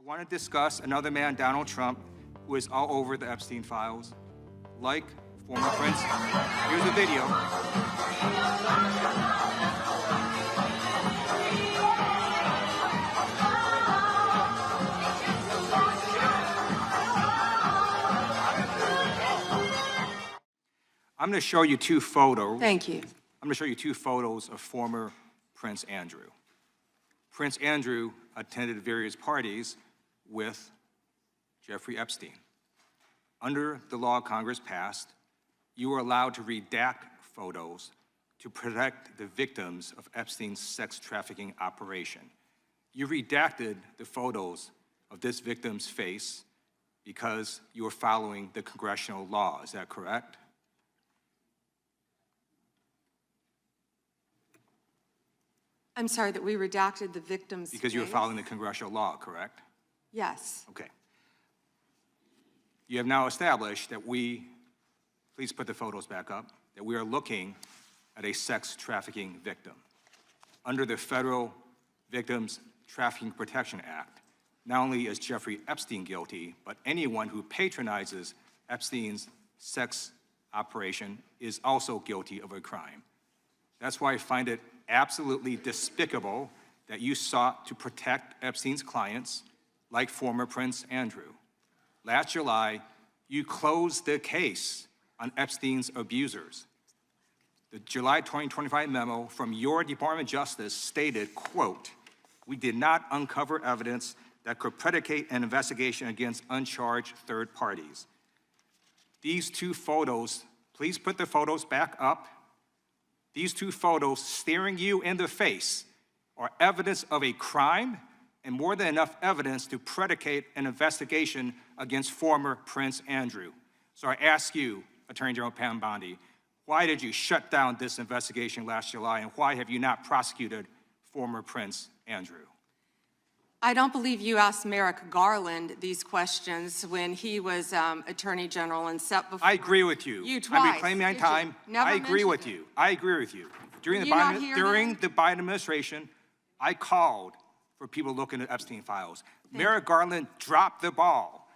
want to discuss another man, Donald Trump, who is all over the Epstein files, like former Prince. Here's a video. I'm going to show you two photos. Thank you. I'm going to show you two photos of former Prince Andrew. Prince Andrew attended various parties with Jeffrey Epstein. Under the law Congress passed, you were allowed to redact photos to protect the victims of Epstein's sex trafficking operation. You redacted the photos of this victim's face because you were following the congressional law. Is that correct? I'm sorry that we redacted the victim's Because you were following the congressional law, correct? Yes. Okay. You have now established that please put the photos back up, that we are looking at a sex trafficking victim. Under the Federal Victims Trafficking Protection Act, not only is Jeffrey Epstein guilty, but anyone who patronizes Epstein's sex operation is also guilty of a crime. That's why I find it absolutely despicable that you sought to protect Epstein's clients, like former Prince Andrew. Last July, you closed the case on Epstein's abusers. The July 2025 memo from your Department of Justice stated, quote, "We did not uncover evidence that could predicate an investigation against uncharged third parties." These two photos, please put the photos back up. These two photos staring you in the face are evidence of a crime and more than enough evidence to predicate an investigation against former Prince Andrew. So I ask you, Attorney General Pam Bondi, why did you shut down this investigation last July, and why have you not prosecuted former Prince Andrew? I don't believe you asked Merrick Garland these questions when he was Attorney General and set before I agree with you. You twice. I'm reclaiming my time. Never I agree with mentioned you. I agree with you. During the Biden administration, I called for people looking at Epstein files. Merrick Garland dropped the ball,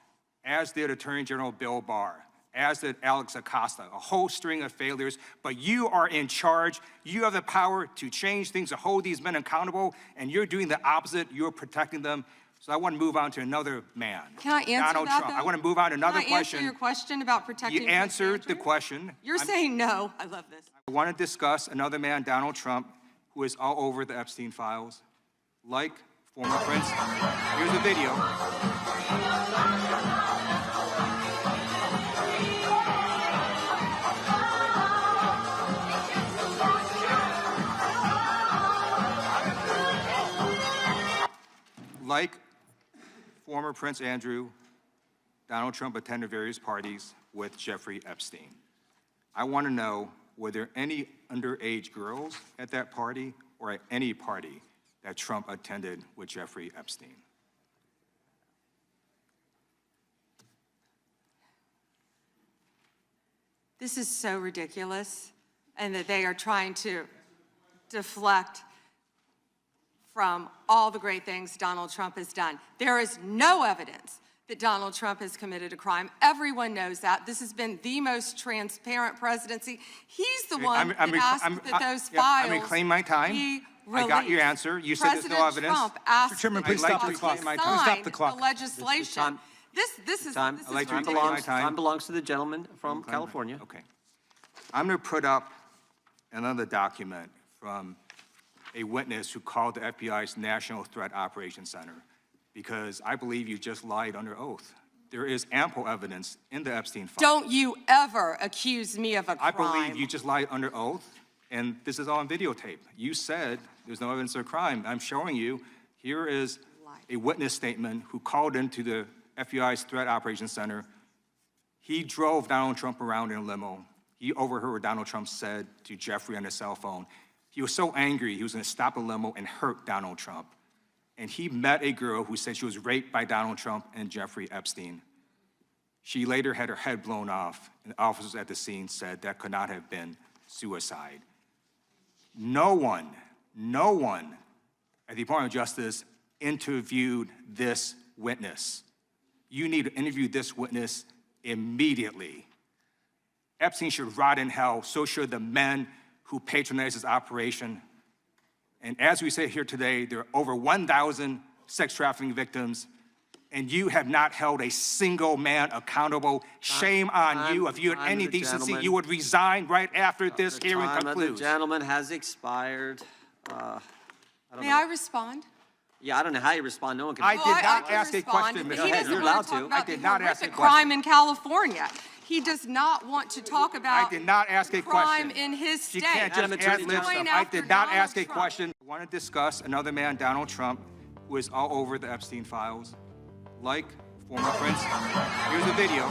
as did Attorney General Bill Barr, as did Alex Acosta, a whole string of failures, but you are in charge. You have the power to change things, to hold these men accountable, and you're doing the opposite. You're protecting them. So I want to move on to another man. Can I answer Donald that, Trump. though? I want to move on to another question. Can I answer your question about protecting You Prince answered the Andrew? question. You're saying no. I love this. I want to discuss another man, Donald Trump, who is all over the Epstein files, like former Prince. Here's a video. Like former Prince Andrew, Donald Trump attended various parties with Jeffrey Epstein. I want to know, were there any underage girls at that party or at any party that Trump attended with Jeffrey Epstein? This is so ridiculous, and that they are trying to deflect from all the great things Donald Trump has done. There is no evidence that Donald Trump has committed a crime. Everyone knows that. This has been the most transparent presidency. He's the one that asked that those files I'm reclaiming my time. be I got your released. answer. You said there's no evidence. Trump asked Mr. Chairman, please I'd like stop to the clock. reclaim my Please time. stop the clock. The legislation. Time. This is Time. I'd like to Time reclaim my belongs, time. time belongs to the gentleman from California. Okay. I'm going to put up another document from a witness who called the FBI's National Threat Operations Center, because I believe you just lied under oath. There is ample evidence in the Epstein file. Don't you ever accuse me of a crime. I believe you just lied under oath, and this is all on videotape. You said there's no evidence of a crime. I'm showing you, here is a witness statement who called into the FBI's Threat Operations Center. He drove Donald Trump around in a limo. He overheard what Donald Trump said to Jeffrey on his cell phone. He was so angry, he was going to stop the limo and hurt Donald Trump. And he met a girl who said she was raped by Donald Trump and Jeffrey Epstein. She later had her head blown off, and officers at the scene said that could not have been suicide. No one at the Department of Justice interviewed this witness. You need to interview this witness immediately. Epstein should rot in hell, so should the men who patronized his operation. And as we say here today, there are over 1,000 sex trafficking victims, and you have not held a single man accountable. Shame on you. If you had any decency, you would resign right after this hearing concludes. The gentleman has expired. May I respond? Yeah, I don't know how you respond. No one can. I did not can ask a respond, question, but Ms. he Heather. doesn't You're want allowed to talk to. about I did the not ask a horrific question. crime in California. He does not want to talk about I did not ask a crime question. in his She state. can't just Madam Attorney ad-lib General. stuff. Going I after did not Donald ask a Trump. question. I want to discuss another man, Donald Trump, who is all over the Epstein files, like former Prince. Here's a video.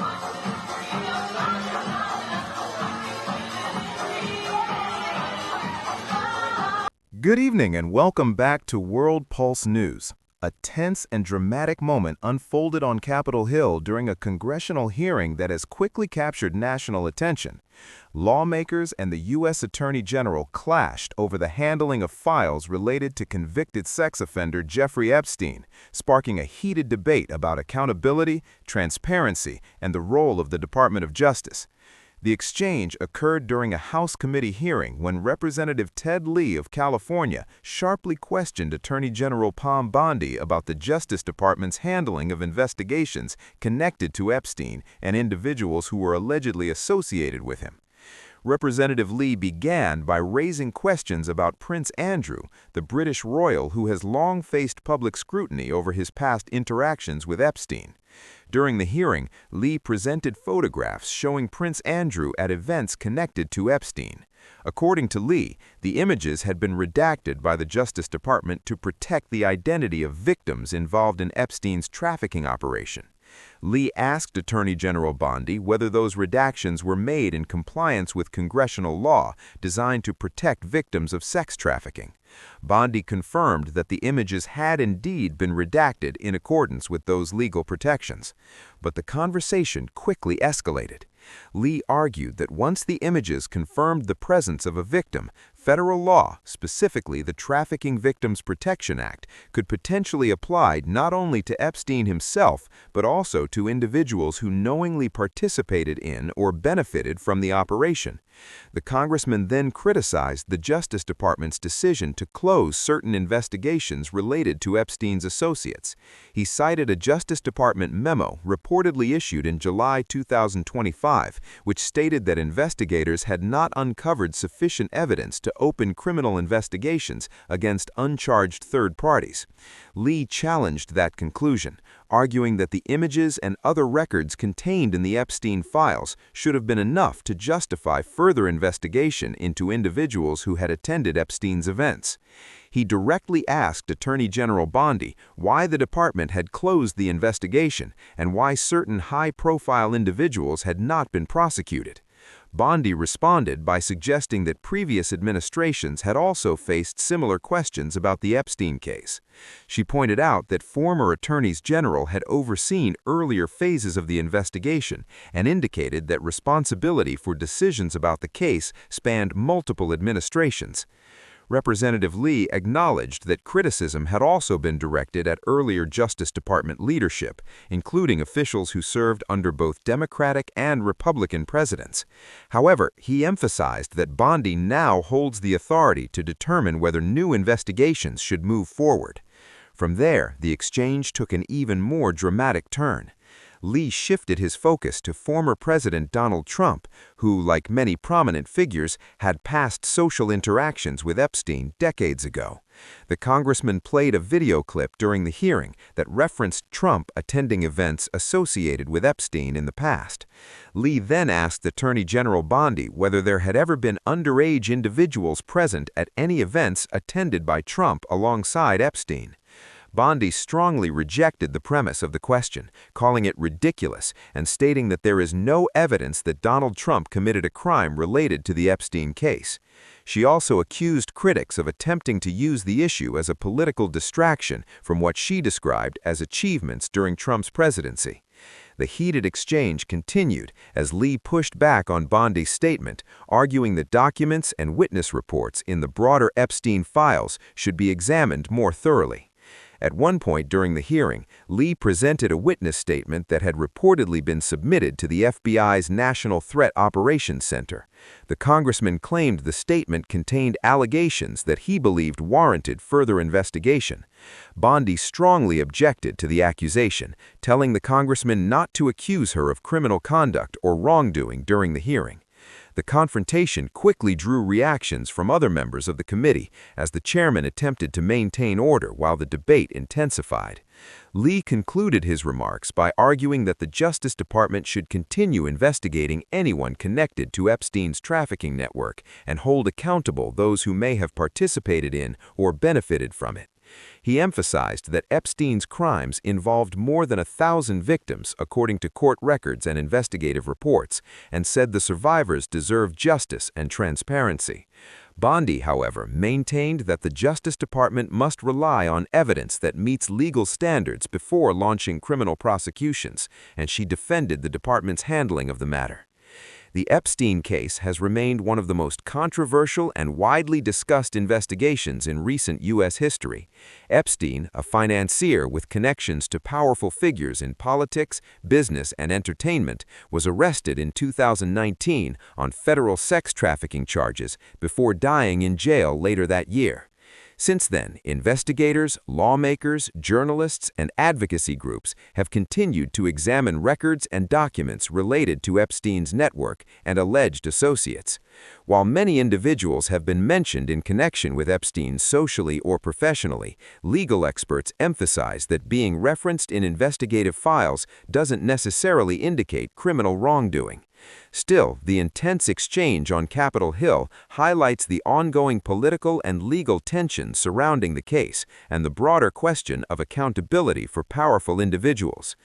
Good evening and welcome back to World Pulse News. A tense and dramatic moment unfolded on Capitol Hill during a congressional hearing that has quickly captured national attention. Lawmakers and the U.S. Attorney General clashed over the handling of files related to convicted sex offender Jeffrey Epstein, sparking a heated debate about accountability, transparency, and the role of the Department of Justice. The exchange occurred during a House committee hearing when Representative Ted Lieu of California sharply questioned Attorney General Pam Bondi about the Justice Department's handling of investigations connected to Epstein and individuals who were allegedly associated with him. Representative Lieu began by raising questions about Prince Andrew, the British royal who has long faced public scrutiny over his past interactions with Epstein. During the hearing, Lieu presented photographs showing Prince Andrew at events connected to Epstein. According to Lieu, the images had been redacted by the Justice Department to protect the identity of victims involved in Epstein's trafficking operation. Lieu asked Attorney General Bondi whether those redactions were made in compliance with congressional law designed to protect victims of sex trafficking. Bondi confirmed that the images had indeed been redacted in accordance with those legal protections. But the conversation quickly escalated. Lieu argued that once the images confirmed the presence of a victim, federal law, specifically the Trafficking Victims Protection Act, could potentially apply not only to Epstein himself, but also to individuals who knowingly participated in or benefited from the operation. The congressman then criticized the Justice Department's decision to close certain investigations related to Epstein's associates. He cited a Justice Department memo reportedly issued in July 2025, which stated that investigators had not uncovered sufficient evidence to open criminal investigations against uncharged third parties. Lieu challenged that conclusion, arguing that the images and other records contained in the Epstein files should have been enough to justify further investigation into individuals who had attended Epstein's events. He directly asked Attorney General Bondi why the department had closed the investigation and why certain high-profile individuals had not been prosecuted. Bondi responded by suggesting that previous administrations had also faced similar questions about the Epstein case. She pointed out that former attorneys general had overseen earlier phases of the investigation and indicated that responsibility for decisions about the case spanned multiple administrations. Representative Lieu acknowledged that criticism had also been directed at earlier Justice Department leadership, including officials who served under both Democratic and Republican presidents. However, he emphasized that Bondi now holds the authority to determine whether new investigations should move forward. From there, the exchange took an even more dramatic turn. Lieu shifted his focus to former President Donald Trump, who, like many prominent figures, had past social interactions with Epstein decades ago. The congressman played a video clip during the hearing that referenced Trump attending events associated with Epstein in the past. Lieu then asked Attorney General Bondi whether there had ever been underage individuals present at any events attended by Trump alongside Epstein. Bondi strongly rejected the premise of the question, calling it ridiculous and stating that there is no evidence that Donald Trump committed a crime related to the Epstein case. She also accused critics of attempting to use the issue as a political distraction from what she described as achievements during Trump's presidency. The heated exchange continued as Lieu pushed back on Bondi's statement, arguing that documents and witness reports in the broader Epstein files should be examined more thoroughly. At one point during the hearing, Lee presented a witness statement that had reportedly been submitted to the FBI's National Threat Operations Center. The congressman claimed the statement contained allegations that he believed warranted further investigation. Bondi strongly objected to the accusation, telling the congressman not to accuse her of criminal conduct or wrongdoing during the hearing. The confrontation quickly drew reactions from other members of the committee as the chairman attempted to maintain order while the debate intensified. Lee concluded his remarks by arguing that the Justice Department should continue investigating anyone connected to Epstein's trafficking network and hold accountable those who may have participated in or benefited from it. He emphasized that Epstein's crimes involved more than 1,000 victims, according to court records and investigative reports, and said the survivors deserve justice and transparency. Bondi, however, maintained that the Justice Department must rely on evidence that meets legal standards before launching criminal prosecutions, and she defended the department's handling of the matter. The Epstein case has remained one of the most controversial and widely discussed investigations in recent U.S. history. Epstein, a financier with connections to powerful figures in politics, business, and entertainment, was arrested in 2019 on federal sex trafficking charges before dying in jail later that year. Since then, investigators, lawmakers, journalists, and advocacy groups have continued to examine records and documents related to Epstein's network and alleged associates. While many individuals have been mentioned in connection with Epstein socially or professionally, legal experts emphasize that being referenced in investigative files doesn't necessarily indicate criminal wrongdoing. Still, the intense exchange on Capitol Hill highlights the ongoing political and legal tension surrounding the case and the broader question of accountability for powerful individuals.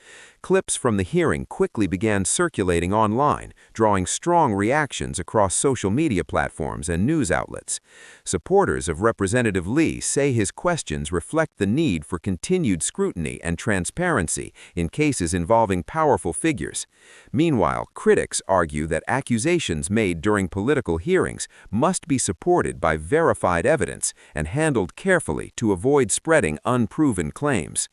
Clips from the hearing quickly began circulating online, drawing strong reactions across social media platforms and news outlets. Supporters of Representative Lee say his questions reflect the need for continued scrutiny and transparency in cases involving powerful figures. Meanwhile, critics argue that accusations made during political hearings must be supported by verified evidence and handled carefully to avoid spreading unproven claims.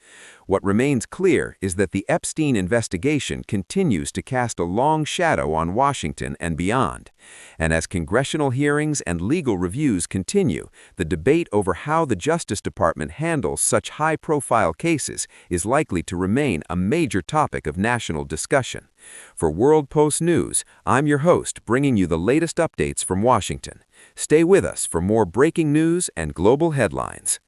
What remains clear is that the Epstein investigation continues to cast a long shadow on Washington and beyond. And as congressional hearings and legal reviews continue, the debate over how the Justice Department handles such high-profile cases is likely to remain a major topic of national discussion. For World Post News, I'm your host, bringing you the latest updates from Washington. Stay with us for more breaking news and global headlines.